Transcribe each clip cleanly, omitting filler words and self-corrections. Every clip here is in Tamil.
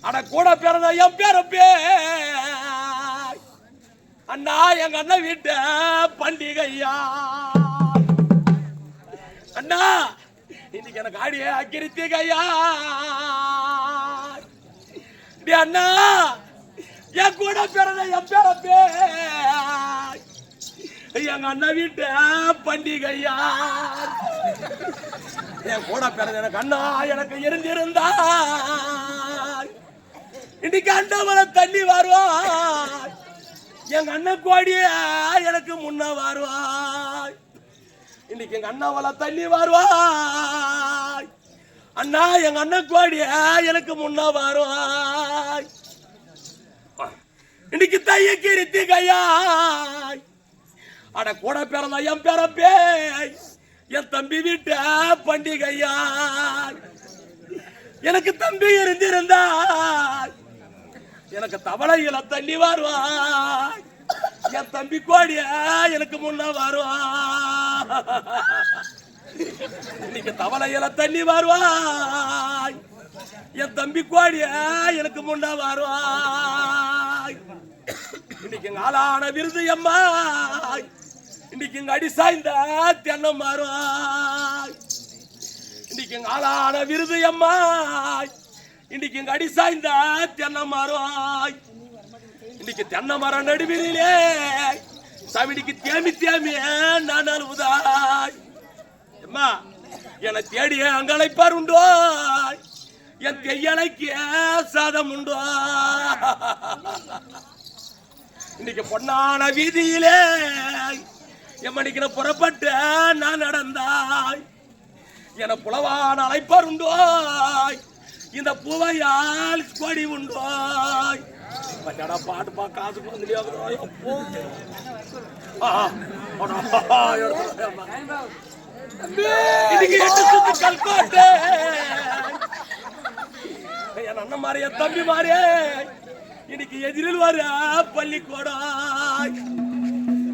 அட கூட பிறந்த என் பேரப்பே அண்ணா எங்க அண்ணன் வீட்டு பண்டிகையா அண்ணா இன்னைக்கு எனக்கு ஆடிய அக்கிரித்திகையா அண்ணா என் கூட பிறந்த என் பேரப்பே எங்க அண்ணன் வீட்டு பண்டிகையா என் கூட பிறந்த எனக்கு அண்ணா எனக்கு இருந்திருந்தா இன்னைக்கு அண்ணாமலை தண்ணி வருவாய் எங்க அண்ணன் கோடிய எனக்கு முன்ன வருவாய் இன்னைக்கு எங்க அண்ணாமலை தண்ணி வருவாய் அண்ணா எங்க அண்ணன் கோடிய எனக்கு முன்ன வருவாய் இன்னைக்கு தையக்கு ரித்திகையாய் அட கூட பிறந்த என் பிறப்பே என் தம்பி வீட்டு பண்டிகையாய் எனக்கு தம்பி இருந்திருந்தாய் எனக்கு தவளையில தண்ணி வருவாய் என் தம்பி கோடிய எனக்கு முன்ன வருவாய் இன்னைக்கு தவளையில தண்ணி வருவாய் என் தம்பி கோடிய எனக்கு முன்ன வருவாய் இன்னைக்கு எங்க ஆளான விருது அம்மாய் இன்னைக்கு எங்க அடி சாய்ந்த தென்னை வருவாய் இன்னைக்கு எங்க ஆளான விருது அம்மாய் இன்னைக்கு எங்க அடி சாய்ந்த தென்னை மரம் இன்னைக்கு தென்னை மரம் நடுவிலே சவிடிக்கு தேமி நான் அழுவுதாய் அம்மா என்னை தேடிய அங்கழைப்பார் உண்டோ என் தையலைக்கு சாதம் உண்டோ இன்னைக்கு பொன்னான வீதியிலே எம்மணிக்கு புறப்பட்டு நான் நடந்தாய் என புலவான அழைப்பார் உண்டோ இந்த பூவையால் கொடி உண்டோய் பச்சடா பாட்டு பா காசு இன்னைக்கு 8 சுத்து கல்கோட்டை என் அண்ணன் மாறிய தம்பி மாறிய இன்னைக்கு எதிரில் வர பள்ளிக்கூடம்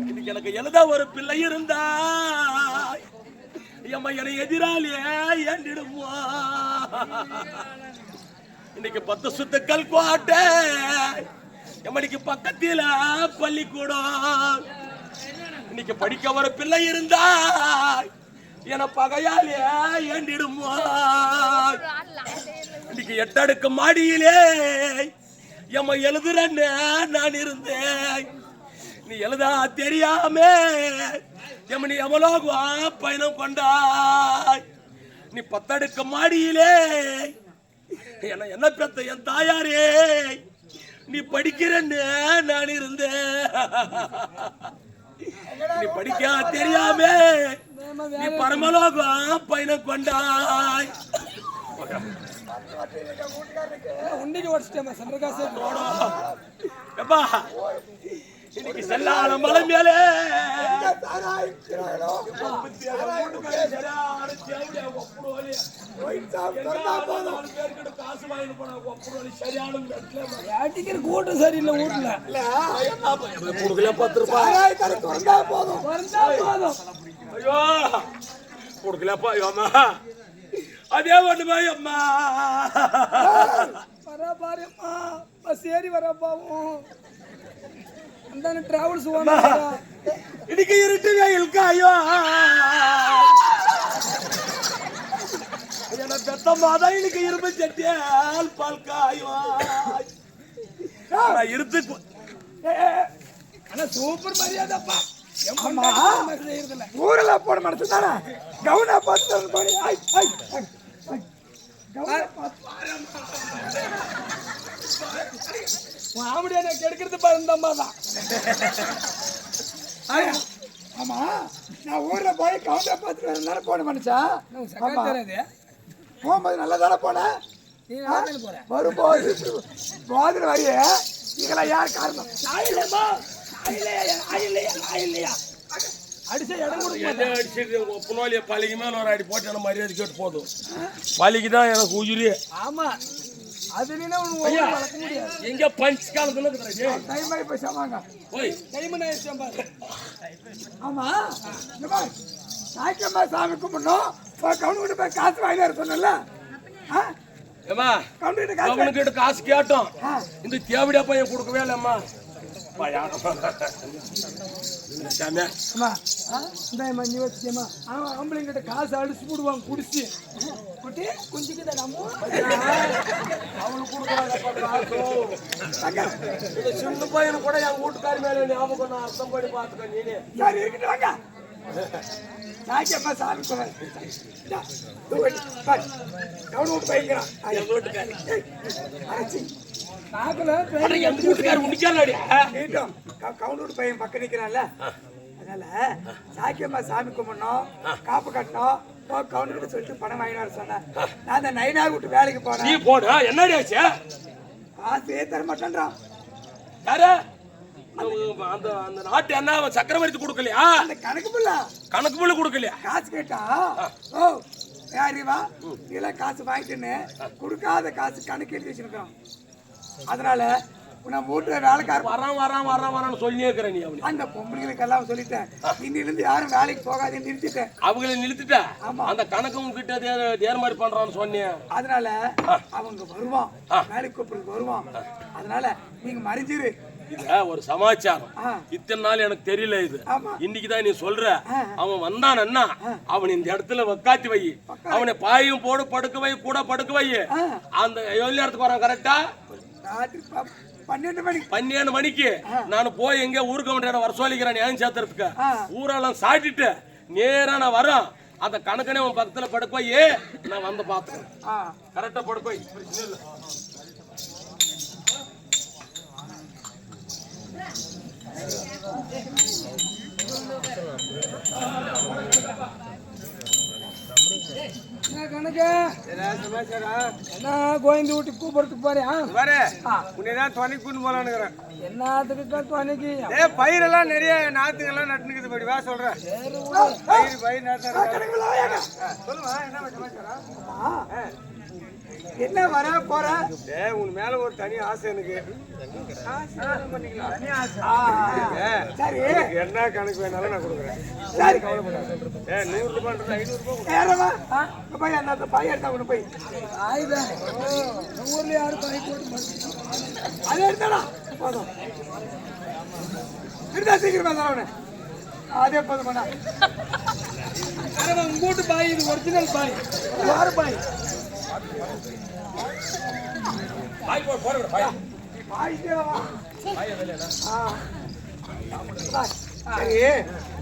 இன்னைக்கு எனக்கு எழுத ஒரு பிள்ளை இருந்தா என்னை எதிராளியே ஏண்டிடுமோ இன்னைக்கு 10 சுத்துக்கள் கோட்டை எம்மடிக்கு பக்கத்தில பள்ளிக்கூடம் இன்னைக்கு படிக்க ஒரு பிள்ளை இருந்தா என பகையாலே ஏண்டிடுமோ இன்னைக்கு 8 அடுக்கு மாடியிலே எம்ம எழுதுறன்னு நான் இருந்தேன் நீ எழுதா தெரியாம எம்மனி எமலோகுவா பயணம் கொண்டாய் நீ 10 அடுக்கு மாடியிலே என்ன பெத்த என் தாயாரே நீ படிக்கிறன்னு நான் இருந்தேன் நீ படிக்க தெரியாம நீ பரமலோகம் பயணம் கொண்டாய் இன்னைக்கு செல்லாத மலை மேலே கூட்டம் சரியில்லை ஊர்ல ₹10 ஐயோ கொடுக்கலப்பா அம்மா அதே ஒண்ணுமா அம்மா வரா பாரு அம்மா பஸ் ஏறி வரப்பாவும் அந்த டிராவல்ஸ் இன்னைக்கு இருட்டு வெயில் காயோ என்ன பெத்த மாதா இன்னைக்கு இரும்பு சட்டியால் பால் காயோ இருத்து ஆனா சூப்பர் மரியாதைப்பா ஊர்ல போட மாட்டேன் தானே கவுனா பார்த்து மாமடியா நான் கெடுக்கிறது பாருந்தம்மா தான் ஆமா நான் ஊர்ல போய் கவுண்டா பார்த்துட்டு வரனால போன மனுஷா போகும்போது நல்லா தானே போனேன் வரும்போது போதில் வரைய இதெல்லாம் யார் காரணம் அடிச்ச இடம் கொடுக்க புனோலிய பள்ளிக்கு மேல ஒரு அடி போட்டு எனக்கு மரியாதை கேட்டு போதும் பள்ளிக்கு தான் எனக்கு உயிரி ஆமா அது எங்க பஞ்ச் காலத்துல டைம் ஆகி போய் சமாங்க ஆமா சாய்க்கம்மா சாமி கும்பிடணும் கவுன் கொண்டு போய் காசு வாங்கினாரு சொன்னல ஏமா கவுண்டர்கிட்ட காசு அவனுக்கிட்ட காசு கேட்டோம் இந்த தேவடியா பையன் கொடுக்கவே இல்லம்மா சாமியா அம்மா இந்த மணி வச்சுக்கம்மா அவன் ஆம்பளைங்கிட்ட காசு அடிச்சு போடுவாங்க குடிச்சு குட்டி குஞ்சுக்கிட்ட நம்ம அவனுக்கு கொடுக்குறாங்க இந்த சின்ன பையனு கூட என் வீட்டுக்காரி மேல ஞாபகம் நான் அர்த்தம் பண்ணி பார்த்துக்க நீனே சரி இருக்கட்டும் வாங்க சாக்கியம்மா சாமி சொல்றேன் கவுன் விட்டு போய்க்கிறான் என் வீட்டுக்காரி நாக்குல என் வீட்டுக்காரி முடிச்சாடி கேட்டோம் கவுன் விட்டு பையன் பக்கம் நிக்கிறான்ல அதனால சாக்கியம்மா சாமி கும்பிடணும் காப்பு கட்டணும் கவுன் கிட்ட சொல்லிட்டு பணம் வாங்கிட்டு வர சொன்னேன் நான் அந்த நைனார் விட்டு வேலைக்கு நீ போனேன் போடு என்னடி ஆச்சு காசே தர மாட்டேன்றான் யாரு அந்த அந்த நாட்டு என்ன சக்கரவர்த்தி கொடுக்கலையா அந்த கணக்கு பிள்ளை கணக்கு புள்ள கொடுக்கலையா காசு கேட்டா ஓ யாரிவா இதெல்லாம் காசு வாங்கிட்டுன்னு கொடுக்காத காசு கணக்கு எழுதி வச்சிருக்கான் அதனால நம்ம வீட்டுல வேலைக்கார வரான்னு சொல்லியே இருக்கிற நீ அவனு அந்த பொம்பளைங்களுக்கு எல்லாம் சொல்லிட்டேன் இன்னிலிருந்து யாரும் வேலைக்கு போகாதேன்னு நிறுத்திட்டேன் அவங்கள நிறுத்திட்ட அந்த கணக்கு உங்ககிட்ட தேர் மாதிரி பண்றான்னு சொன்னேன் அதனால அவங்க வருவான் வேலைக்கு கூப்பிடுறதுக்கு வருவான் அதனால நீங்க மறைஞ்சிரு இல்ல ஒரு சமாச்சாரம் இத்தனை நாள் எனக்கு தெரியல இது இன்னைக்குதான் நீ சொல்ற அவன் வந்தான்னா அவன் இந்த இடத்துல உக்காத்தி வை அவனை பாயும் போடு படுக்க வை கூட படுக்க வை அந்த எவ்வளவு நேரத்துக்கு வரான் கரெக்டா 12 மணிக்கு நான் போய் எங்க ஊருக்கு அவன் வர சொல்லிக்கிறேன் ஏன் சேர்த்துறதுக்கு ஊரெல்லாம் சாட்டிட்டு நேரா நான் வரேன் அந்த கணக்கனே உன் பக்கத்துல படுக்க வை நான் வந்து பாத்துக்கிறேன் கரெக்டா படுக்க வை கணக்கு என்ன கோயந்து வீட்டு கூப்பிடுறதுக்கு உன்னைதான் துணைக்கு கொண்டு போலான்னு என்னத்துக்கு துணைக்கு பயிரெல்லாம் நிறைய நாத்துக்கெல்லாம் நட்டுக்குது படி வா சொல்றேன் பயிர் சொல்லுவா என்ன சமாச்சாரம் என்ன வர போற உன் மேல ஒரு தனி ஆசை எனக்கு சரி என்ன கணக்கு வேணாலும் நான் கொடுக்குறேன் சரி கவலைப்படாத 100 ரூபாய் 500 ஏறவா போய் அந்த பாய் எடுத்தா கொண்டு போய் ஆயுதம் ஊர்ல யாரும் பாய் போட்டு அதை எடுத்தாடா போதும் இருந்தா சீக்கிரமா தரவனே அதே போதும் பண்ணா உங்கூட்டு பாய் இது ஒரிஜினல் பாய் யாரு பாய்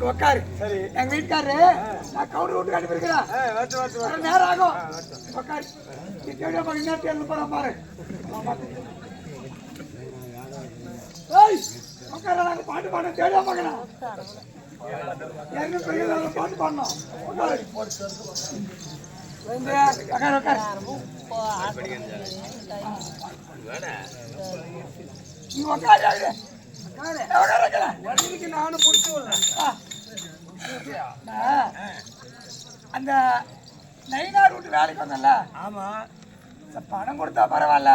உட்காரு சரி எங்க வீட்டுக்காரரு நான் கவுண்டர் விட்டு காட்டி போயிருக்கிறேன் நேரம் ஆகும் உட்காரு இன்னும் போற பாரு உட்கார நாங்க பாட்டு பாட தேடியா பார்க்கலாம் பாட்டு பாடணும் நானும் புடிச்சு அந்த நைனார் விட்டு வேலைக்கு வந்தல ஆமா பணம் கொடுத்தா பரவாயில்ல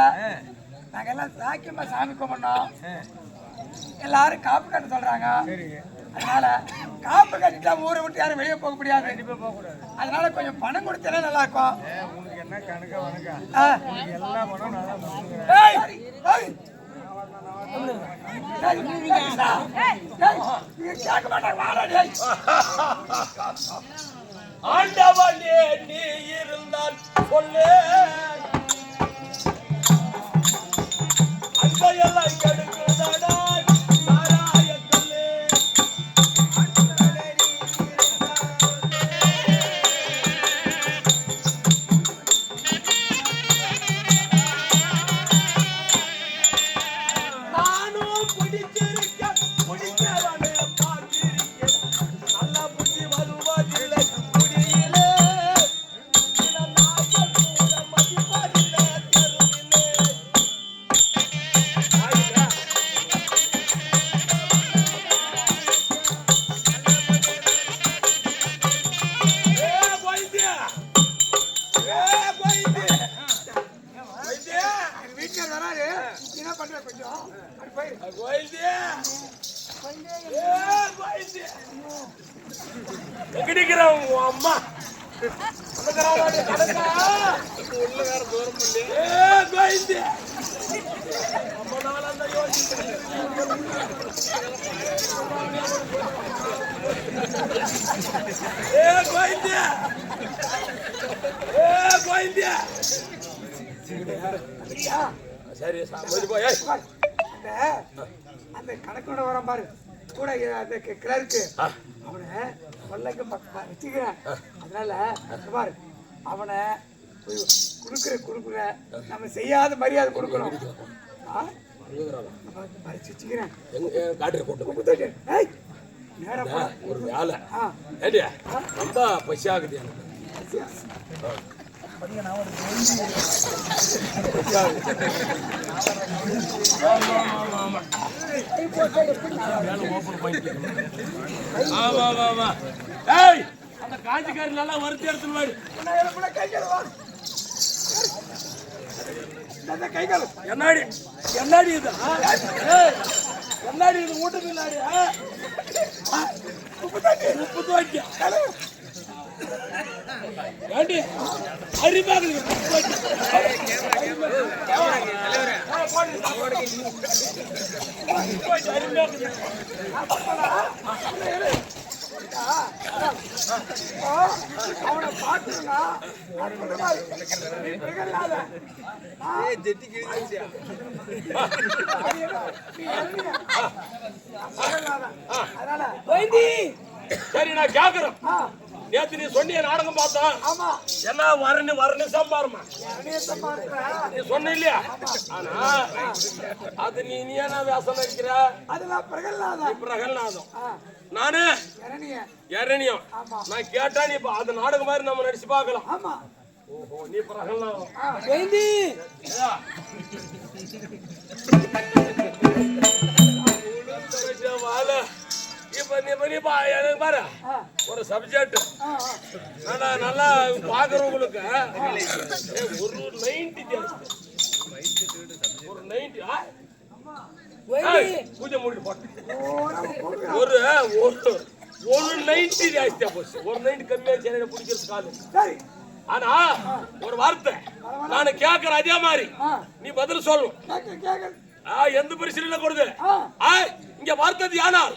நாங்க எல்லாம் சாக்கியமா சாமி கும்பிடணும் எல்லாரும் காப்பு கட்ட சொல்றாங்க அதனால காப்பு கட்டிட்டா ஊரை விட்டு யாரும் வெளியே போக முடியாது கண்டிப்பா போக கூடாது அதனால கொஞ்சம் பணம் கொடுத்தா நல்லா இருக்கும் உனக்கு என்ன கணக்கா வணக்கா எல்லா பணம் நல்லா கேட்க மாட்டாங்க ஆண்டவனே நீ இருந்தால் சொல்லு அன்பையெல்லாம் கெடுக்குதடா நாராயணே நானும் பிடிச்சிருக்கேன் பிடிக்கிறவனே பார்த்திருக்கேன் நல்ல புத்தி வருவதில்லை முடியிலே சில நாட்கள் கூட மதிப்பதில்லை தெருவிலே வீட்டுல வராரு என்ன பண்ற கொஞ்சம் அம்மா சரி போய் அந்த கணக்கோட வரான் பாரு கூட அந்த கிளர்க்கு அவனை கொள்ளைக்கு வச்சுக்கிறேன். அதனால பாரு அவனை கொடுக்குற நம்ம செய்யாத மரியாதை கொடுக்கணும். ஒரு வேலை ரொம்ப பசியாகுது அந்த காஞ்சிக்காரி நல்லா வருத்தி எடுத்து என்னாடி என்னாடி இது என்னாடி இது வீட்டுக்கு இல்லாடி உப்பு துவைக்க ஏண்டி அறிவாக அவனை பார்த்துனா சரி நான் கேக்குறேன். நேத்து நீ சொன்னிய நாடகம் பார்த்தோம். என்ன வரணும் சம்பாரமா நீ சொன்ன இல்லையா? ஆனா அது நீ என்ன வேஷம் நடிக்கிற? அதெல்லாம் பிரகல்நாதம் நானு இரணியம். நான் கேட்டா நீ அது நாடகம் மாதிரி நம்ம நடிச்சு பார்க்கலாம். ஓஹோ நீ பிரகல்நாதம். இப்ப நீ எனக்கு பாரு ஒரு சப்ஜெக்ட் நல்லா பாக்குறவங்களுக்கு ஒரு 90 ஜாஸ்தி ஒரு 90 பூஜை மூடி போட்டு ஒரு 90 ஜாஸ்தியா போச்சு. ஒரு 90 கம்மியா சேனல பிடிக்கிறது காலு. ஆனா ஒரு வார்த்தை நான் கேட்கறேன் அதே மாதிரி நீ பதில் சொல்லணும். எந்த பிரச்சனையில கொடுது இங்க பார்த்தது யானால்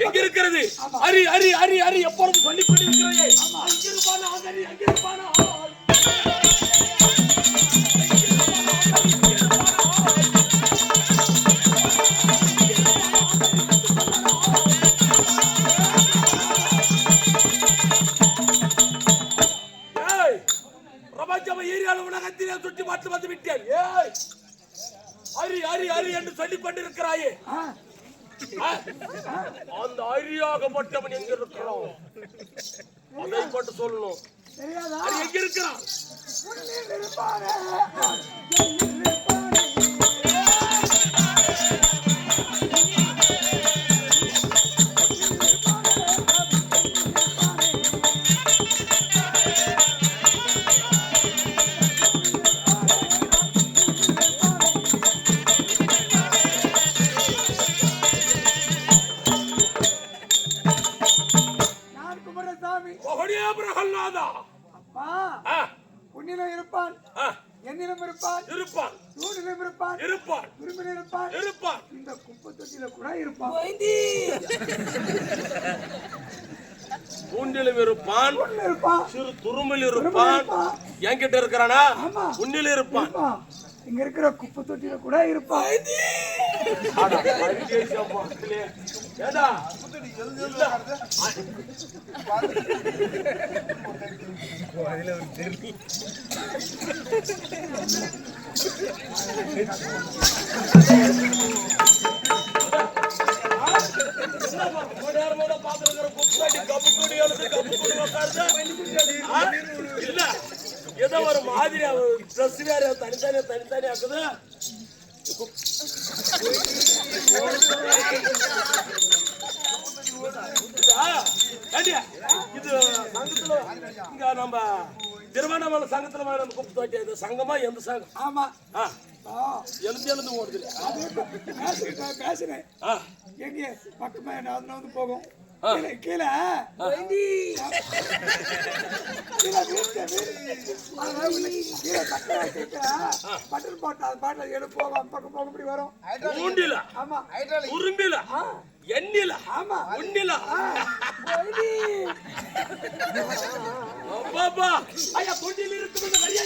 எங்க இருக்கிறது? அரி அரி அரி அரி எப்பொழுது சொல்லிக் கொண்டிருக்கிறேன். பிரபஞ்சம் ஏரியால உலகத்திலே சுற்றி பார்த்து வந்து விட்டேன். அரி அரி அரி என்று சொல்லிக் கொண்டிருக்கிறாயே அந்த அரியாகப்பட்டவன் எங்க இருக்கிறான்? அதை மட்டும் சொல்லணும். எங்க இருக்கிறான்? உன்னிலும் இருப்பான், என்னிலும் இருப்பான், தூணிலும் இருப்பான், துரும்பிலும் இருப்பான், இந்த குப்பை தொட்டியில கூட இருப்பான். தூண்டிலும் இருப்பான், சிறு துரும்பில் இருப்பான். என்கிட்ட இருக்கிறானா? உன்னிலும் இருப்பான், இங்க இருக்கிற குப்பை தொட்டியில கூட இருப்பான். ஏதோ ஒரு மாதிரி ட்ரெஸ் வேற தனித்தனி ஆக்குது. இது சங்கத்துல இங்க நம்ம திருவண்ணாமலை சங்கத்துல குப்பை தோட்டி சங்கமா எந்த சங்கம்? ஆமா எழுந்து ஓடுது. பேசுறேன் எங்க பக்கமா வந்து போகும் கீழே பட்டன் போட்டா அது பாட்டில் எடு போகும் அந்த பக்கம் போக இப்படி வரும் மூண்டில ஆமா உரும்பில எண்ணில ஆமா உன்னில போயிடி. பாப்பா ஐயா தொண்டில் இருக்கும் இந்த வரியா